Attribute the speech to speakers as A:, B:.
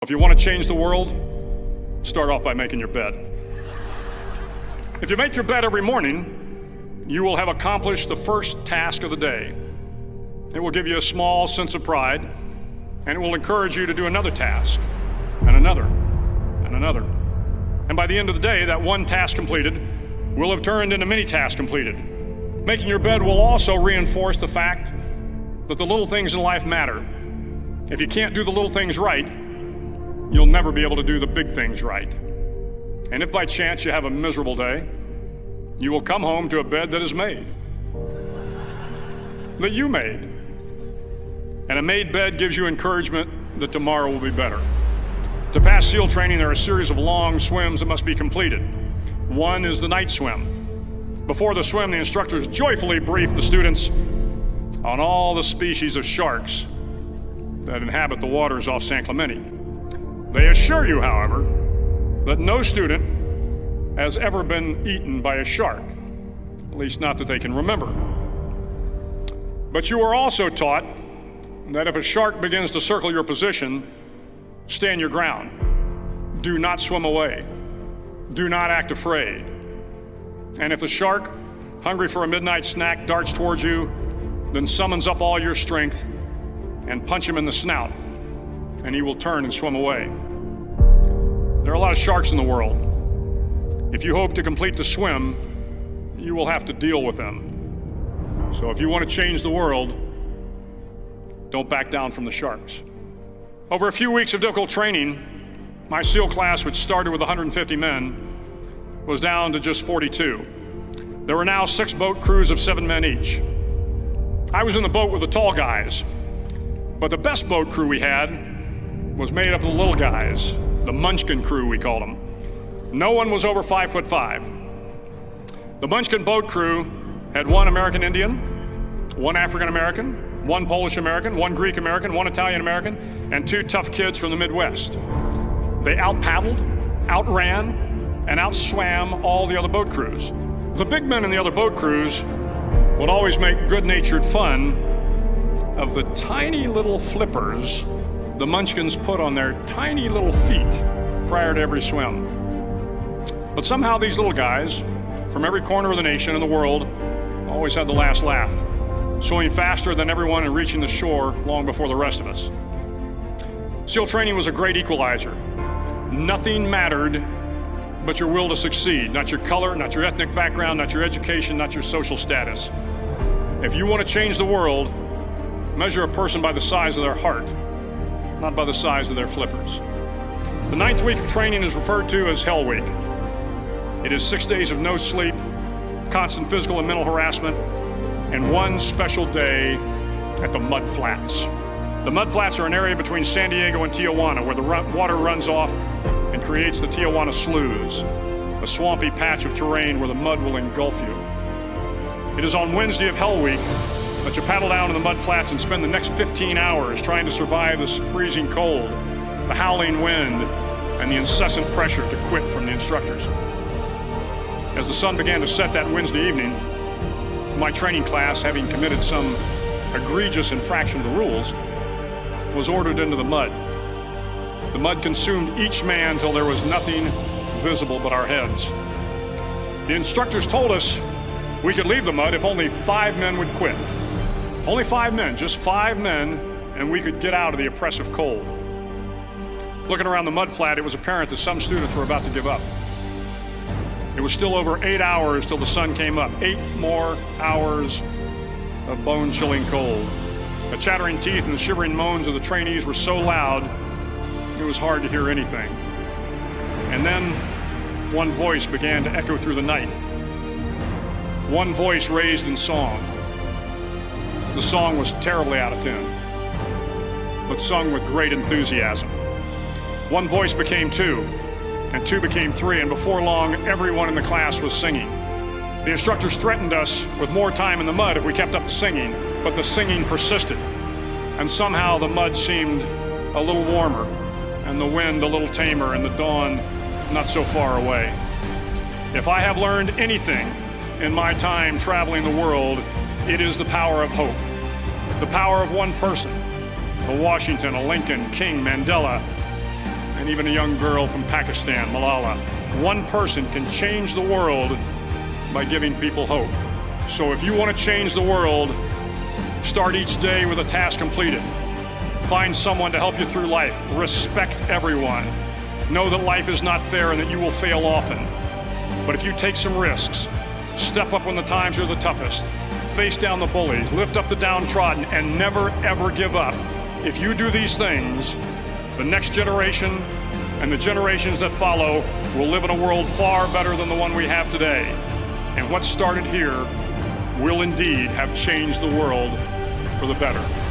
A: If you want to change the world, start off by making your bed. If you make your bed every morning, you will have accomplished the first task of the day. It will give you a small sense of pride, and it will encourage you to do another task, and another, and another. And by the end of the day, that one task completed will have turned into many tasks completed. Making your bed will also reinforce the fact that the little things in life matter. If you can't do the little things right, you'll never be able to do the big things right. And if by chance you have a miserable day, you will come home to a bed that is made, that you made. And a made bed gives you encouragement that tomorrow will be better. To pass SEAL training, there are a series of long swims that must be completed. One is the night swim. Before the swim, the instructors joyfully brief the students on all the species of sharks that inhabit the waters off San Clemente. They assure you, however, that no student has ever been eaten by a shark, at least not that they can remember. But you are also taught that if a shark begins to circle your position, stand your ground. Do not swim away. Do not act afraid. And if the shark, hungry for a midnight snack, darts towards you, then summons up all your strength and punch him in the snout, and he will turn and swim away. There are a lot of sharks in the world. If you hope to complete the swim, you will have to deal with them. So if you want to change the world, don't back down from the sharks. Over a few weeks of difficult training, my SEAL class, which started with 150 men, was down to just 42. There were now 6 boat crews of 7 men each. I was in the boat with the tall guys, but the best boat crew we had was made up of the little guys, the Munchkin crew, we called them. No one was over 5'5". The Munchkin boat crew had 1 American Indian, 1 African American, 1 Polish American, 1 Greek American, 1 Italian American, and 2 tough kids from the Midwest. They out-paddled, outran, and outswam all the other boat crews. The big men in the other boat crews would always make good-natured fun of the tiny little flippers the Munchkins put on their tiny little feet prior to every swim. But somehow these little guys from every corner of the nation and the world always had the last laugh, swimming faster than everyone and reaching the shore long before the rest of us. SEAL training was a great equalizer. Nothing mattered but your will to succeed, not your color, not your ethnic background, not your education, not your social status. If you want to change the world, measure a person by the size of their heart, not by the size of their flippers. The 9th week of training is referred to as Hell Week. It is 6 days of no sleep, constant physical and mental harassment, and 1 special day at the Mud Flats. The Mud Flats are an area between San Diego and Tijuana where the water runs off and creates the Tijuana Sloughs, a swampy patch of terrain where the mud will engulf you. It is on Wednesday of Hell Week that you paddle down in the mud flats and spend the next 15 hours trying to survive the freezing cold, the howling wind, and the incessant pressure to quit from the instructors. As the sun began to set that Wednesday evening, my training class, having committed some egregious infraction of the rules, was ordered into the mud. The mud consumed each man till there was nothing visible but our heads. The instructors told us we could leave the mud if only 5 men would quit. Only 5 men, just 5 men, and we could get out of the oppressive cold. Looking around the mud flat, it was apparent that some students were about to give up. It was still over 8 hours till the sun came up. 8 more hours of bone-chilling cold. The chattering teeth and the shivering moans of the trainees were so loud, it was hard to hear anything. And then one voice began to echo through the night. One voice raised in song. The song was terribly out of tune, but sung with great enthusiasm. One voice became 2, and 2 became 3, and before long, everyone in the class was singing. The instructors threatened us with more time in the mud if we kept up the singing, but the singing persisted, and somehow the mud seemed a little warmer, and the wind a little tamer, and the dawn not so far away. If I have learned anything in my time traveling the world, it is the power of hope. The power of one person, a Washington, a Lincoln, King, Mandela, and even a young girl from Pakistan, Malala. One person can change the world by giving people hope. So if you want to change the world, start each day with a task completed. Find someone to help you through life. Respect everyone. Know that life is not fair and that you will fail often. But if you take some risks, step up when the times are the toughest, face down the bullies, lift up the downtrodden, and never ever give up. If you do these things, the next generation and the generations that follow will live in a world far better than the one we have today. And what started here will indeed have changed the world for the better.